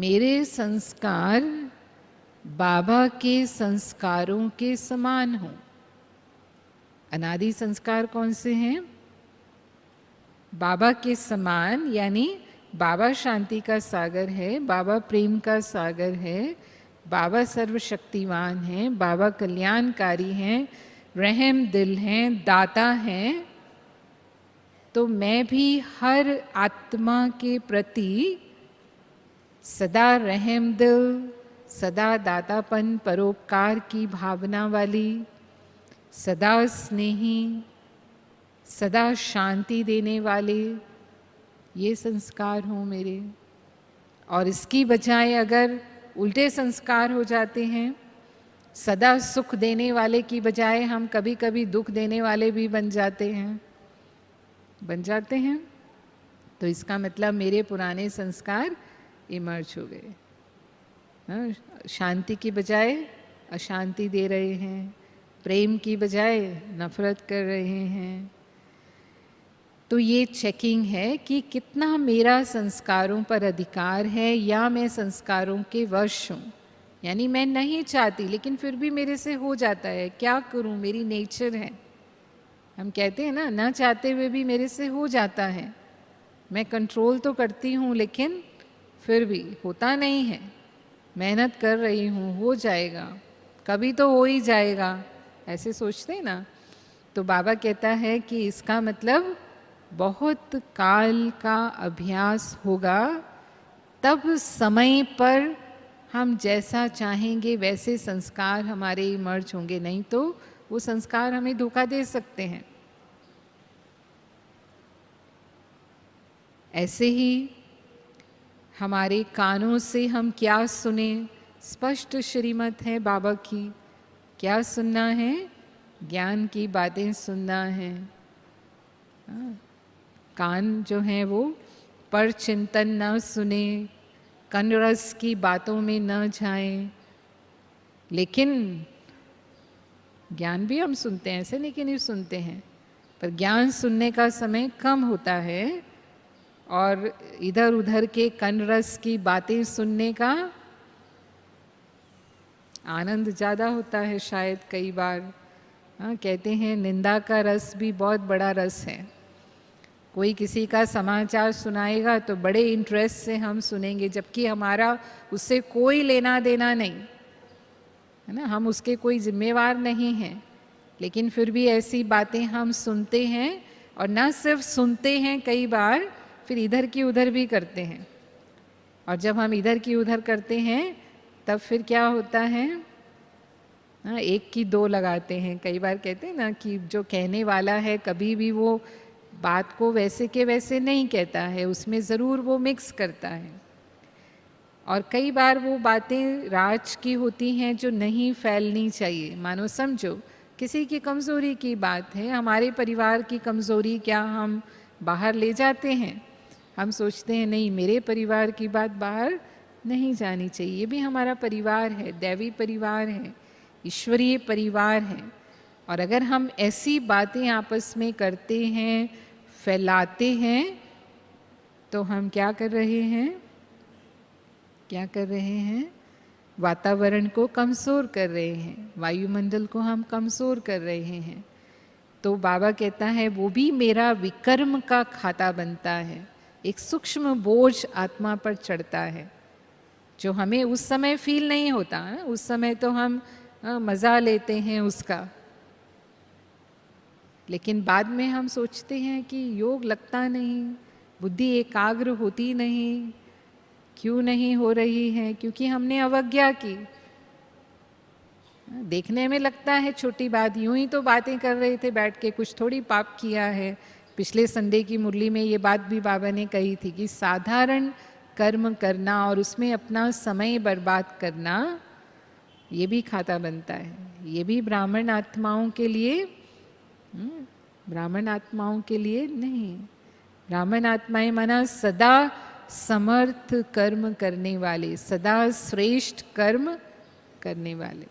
मेरे संस्कार बाबा के संस्कारों के समान हों। अनादि संस्कार कौन से हैं? बाबा के समान, यानी बाबा शांति का सागर है, बाबा प्रेम का सागर है, बाबा सर्वशक्तिवान हैं, बाबा कल्याणकारी हैं, रहम दिल हैं, दाता हैं। तो मैं भी हर आत्मा के प्रति सदा रहम दिल, सदा दातापन, परोपकार की भावना वाली, सदा स्नेही, सदा शांति देने वाले, ये संस्कार हों मेरे। और इसकी बजाय अगर उल्टे संस्कार हो जाते हैं, सदा सुख देने वाले की बजाय हम कभी कभी दुख देने वाले भी बन जाते हैं, तो इसका मतलब मेरे पुराने संस्कार इमर्ज हो गए। शांति की बजाय अशांति दे रहे हैं, प्रेम की बजाय नफरत कर रहे हैं। तो ये चेकिंग है कि कितना मेरा संस्कारों पर अधिकार है, या मैं संस्कारों के वश हूँ। यानी मैं नहीं चाहती लेकिन फिर भी मेरे से हो जाता है, क्या करूँ, मेरी नेचर है। हम कहते हैं ना चाहते हुए भी मेरे से हो जाता है। मैं कंट्रोल तो करती हूँ लेकिन फिर भी होता नहीं है। मेहनत कर रही हूँ, हो जाएगा, कभी तो हो ही जाएगा, ऐसे सोचते हैं ना। तो बाबा कहता है कि इसका मतलब बहुत काल का अभ्यास होगा, तब समय पर हम जैसा चाहेंगे वैसे संस्कार हमारे इमर्ज होंगे, नहीं तो वो संस्कार हमें धोखा दे सकते हैं। ऐसे ही हमारे कानों से हम क्या सुने, स्पष्ट श्रीमत है बाबा की। क्या सुनना है? ज्ञान की बातें सुनना है। कान जो हैं वो पर चिंतन न सुने, कनरस की बातों में न जाएं। लेकिन ज्ञान भी हम सुनते हैं, ऐसे नहीं कि नहीं सुनते हैं, पर ज्ञान सुनने का समय कम होता है और इधर उधर के कनरस की बातें सुनने का आनंद ज़्यादा होता है शायद कई बार। कहते हैं निंदा का रस भी बहुत बड़ा रस है। कोई किसी का समाचार सुनाएगा तो बड़े इंटरेस्ट से हम सुनेंगे, जबकि हमारा उससे कोई लेना देना नहीं है ना, हम उसके कोई जिम्मेवार नहीं हैं, लेकिन फिर भी ऐसी बातें हम सुनते हैं। और न सिर्फ सुनते हैं, कई बार फिर इधर की उधर भी करते हैं। और जब हम इधर की उधर करते हैं तब फिर क्या होता है, एक की दो लगाते हैं। कई बार कहते हैं ना कि जो कहने वाला है कभी भी वो बात को वैसे के वैसे नहीं कहता है, उसमें ज़रूर वो मिक्स करता है। और कई बार वो बातें राज की होती हैं जो नहीं फैलनी चाहिए। मानो समझो किसी की कमज़ोरी की बात है, हमारे परिवार की कमज़ोरी क्या हम बाहर ले जाते हैं? हम सोचते हैं नहीं, मेरे परिवार की बात बाहर नहीं जानी चाहिए, ये भी हमारा परिवार है, दैवी परिवार है, ईश्वरीय परिवार है। और अगर हम ऐसी बातें आपस में करते हैं, फैलाते हैं, तो हम क्या कर रहे हैं? वातावरण को कमज़ोर कर रहे हैं, वायुमंडल को हम कमज़ोर कर रहे हैं। तो बाबा कहता है वो भी मेरा विकर्म का खाता बनता है। एक सूक्ष्म बोझ आत्मा पर चढ़ता है जो हमें उस समय फील नहीं होता है। उस समय तो हम मज़ा लेते हैं उसका, लेकिन बाद में हम सोचते हैं कि योग लगता नहीं, बुद्धि एकाग्र होती नहीं। क्यों नहीं हो रही है? क्योंकि हमने अवज्ञा की। देखने में लगता है छोटी बात, यूं ही तो बातें कर रहे थे बैठ के, कुछ थोड़ी पाप किया है। पिछले संडे की मुरली में ये बात भी बाबा ने कही थी कि साधारण कर्म करना और उसमें अपना समय बर्बाद करना, ये भी खाता बनता है। ये भी ब्राह्मण आत्माओं के लिए, ब्राह्मण आत्माओं के लिए नहीं। ब्राह्मण आत्माएं माना सदा समर्थ कर्म करने वाले, सदा श्रेष्ठ कर्म करने वाले।